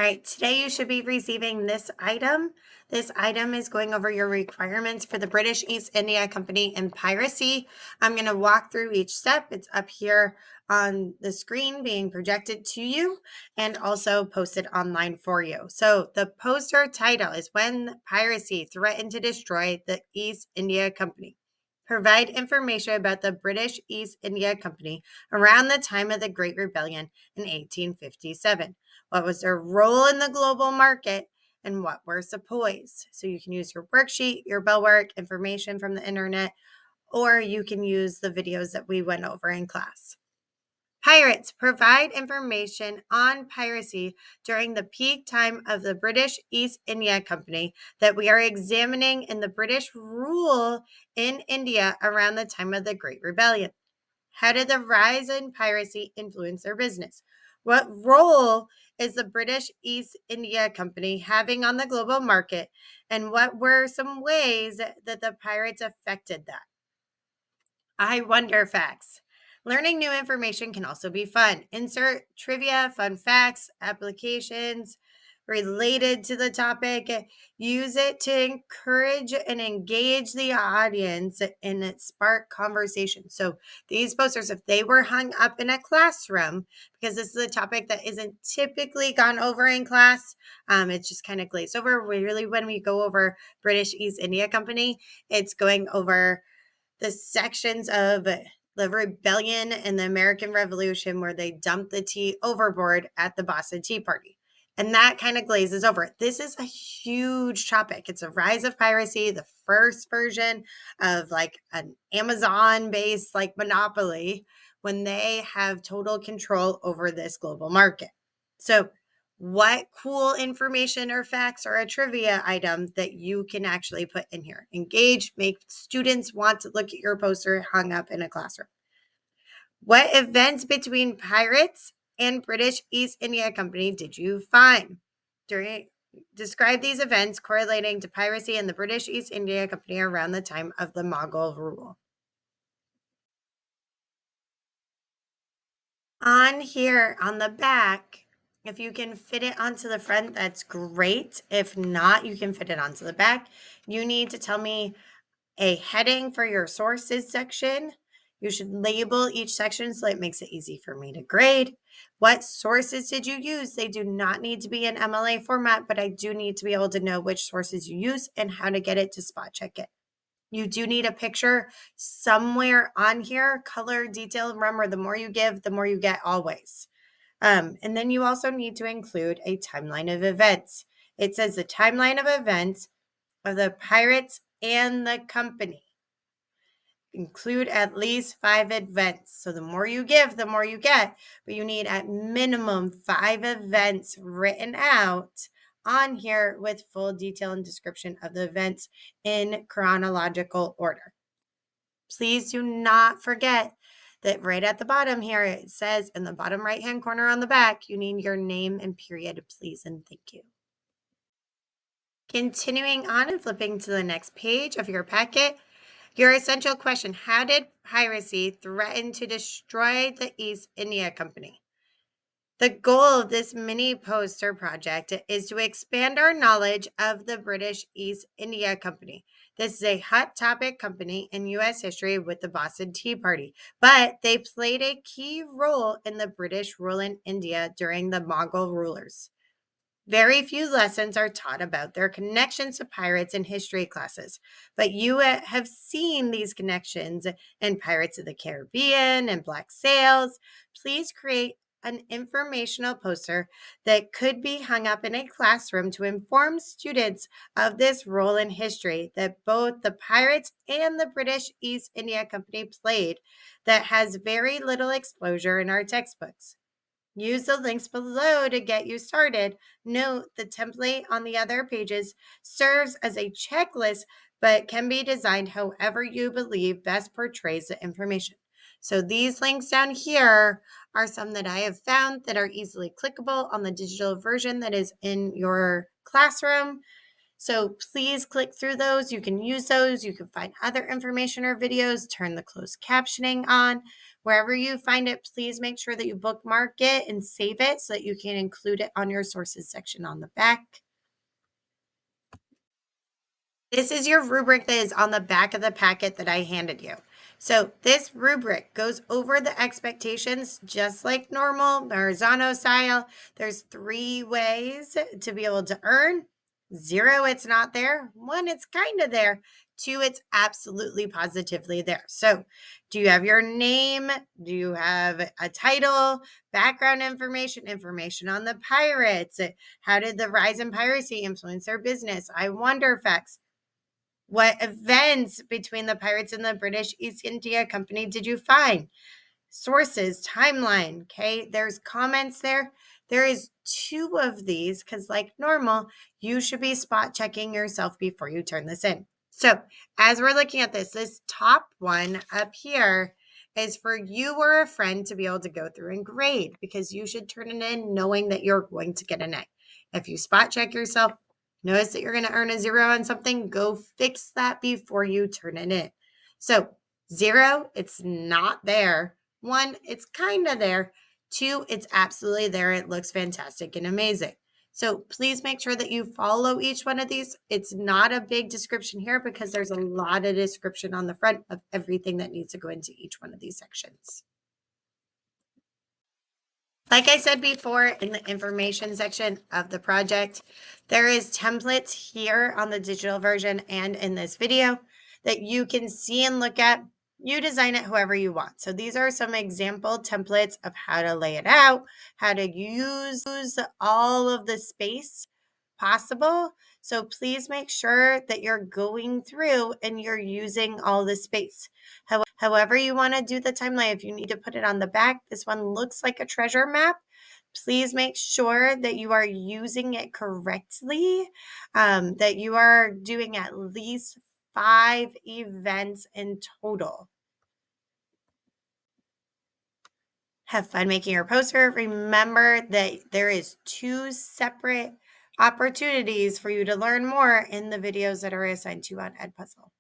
right, today you should be receiving this item. This item is going over your requirements for the British East India Company and piracy. I'm going to walk through each step. It's up here on the screen being projected to you and also posted online for you. So the poster title is When Piracy Threatened to Destroy the East India Company. Provide information about the British East India Company around the time of the Great Rebellion in 1857. What was their role in the global market, and what were sepoys? So you can use your worksheet, your bell work, information from the internet, or you can use the videos that we went over in class. Pirates provide information on piracy during the peak time of the British East India Company that we are examining in the British rule in India around the time of the Great Rebellion. How did the rise in piracy influence their business? What role is the British East India Company having on the global market? And what were some ways that the pirates affected that? I wonder facts. Learning new information can also be fun. Insert trivia, fun facts, applications related to the topic. Use it to encourage and engage the audience and spark conversation. So these posters, if they were hung up in a classroom, because this is a topic that isn't typically gone over in class, it's just kind of glazed over. Really, when we go over British East India Company, it's going over the sections of the rebellion and the American Revolution where they dumped the tea overboard at the Boston Tea Party. And that kind of glazes over it. This is a huge topic. It's a rise of piracy, the first version of like an Amazon based like monopoly when they have total control over this global market. So what cool information or facts or a trivia item that you can actually put in here. Engage, make students want to look at your poster hung up in a classroom. What events between pirates and British East India Company did you find? Describe these events correlating to piracy and the British East India Company around the time of the Mogul rule. On here on the back, if you can fit it onto the front, that's great. If not, you can fit it onto the back. You need to tell me a heading for your sources section. You should label each section so it makes it easy for me to grade. What sources did you use? They do not need to be in MLA format, but I do need to be able to know which sources you use and how to get it to spot check it. You do need a picture somewhere on here, color, detail. Remember, the more you give, the more you get always. And then you also need to include a timeline of events. It says the timeline of events of the pirates and the company. Include at least 5 events. So the more you give, the more you get. But you need at minimum 5 events written out on here with full detail and description of the events in chronological order. Please do not forget that right at the bottom here, it says in the bottom right-hand corner on the back, you need your name and period, please and thank you. Continuing on and flipping to the next page of your packet, your essential question: how did piracy threaten to destroy the East India Company? The goal of this mini poster project is to expand our knowledge of the British East India Company. This is a hot topic company in U.S. history with the Boston Tea Party, but they played a key role in the British rule in India during the Mogul rulers. Very few lessons are taught about their connections to pirates in history classes, but you have seen these connections in Pirates of the Caribbean and Black Sails. Please create an informational poster that could be hung up in a classroom to inform students of this role in history that both the pirates and the British East India Company played that has very little exposure in our textbooks. Use the links below to get you started. Note the template on the other pages serves as a checklist, but can be designed however you believe best portrays the information. So these links down here are some that I have found that are easily clickable on the digital version that is in your classroom. So please click through those. You can use those. You can find other information or videos, turn the closed captioning on. Wherever you find it, please make sure that you bookmark it and save it so that you can include it on your sources section on the back. This is your rubric that is on the back of the packet that I handed you. So this rubric goes over the expectations just like normal, Marzano style. There's 3 ways to be able to earn. 0, it's not there. 1, it's kind of there. 2, it's absolutely positively there. So do you have your name? Do you have a title, background information, information on the pirates? How did the rise in piracy influence their business? I wonder facts. What events between the pirates and the British East India Company did you find? Sources, timeline. Okay, there's comments there. There is 2 of these because, like normal, you should be spot checking yourself before you turn this in. So, as we're looking at this top one up here is for you or a friend to be able to go through and grade because you should turn it in knowing that you're going to get an A. If you spot check yourself, notice that you're going to earn a 0 on something, go fix that before you turn it in. So, 0, it's not there. 1, it's kind of there. 2, it's absolutely there. It looks fantastic and amazing. So please make sure that you follow each one of these. It's not a big description here because there's a lot of description on the front of everything that needs to go into each one of these sections. Like I said before, in the information section of the project, there is templates here on the digital version and in this video that you can see and look at. You design it however you want. So these are some example templates of how to lay it out, how to use all of the space possible. So please make sure that you're going through and you're using all the space. However you want to do the timeline, if you need to put it on the back, this one looks like a treasure map. Please make sure that you are using it correctly, that you are doing at least 5 events in total. Have fun making your poster. Remember that there is 2 separate opportunities for you to learn more in the videos that are assigned to you on Edpuzzle.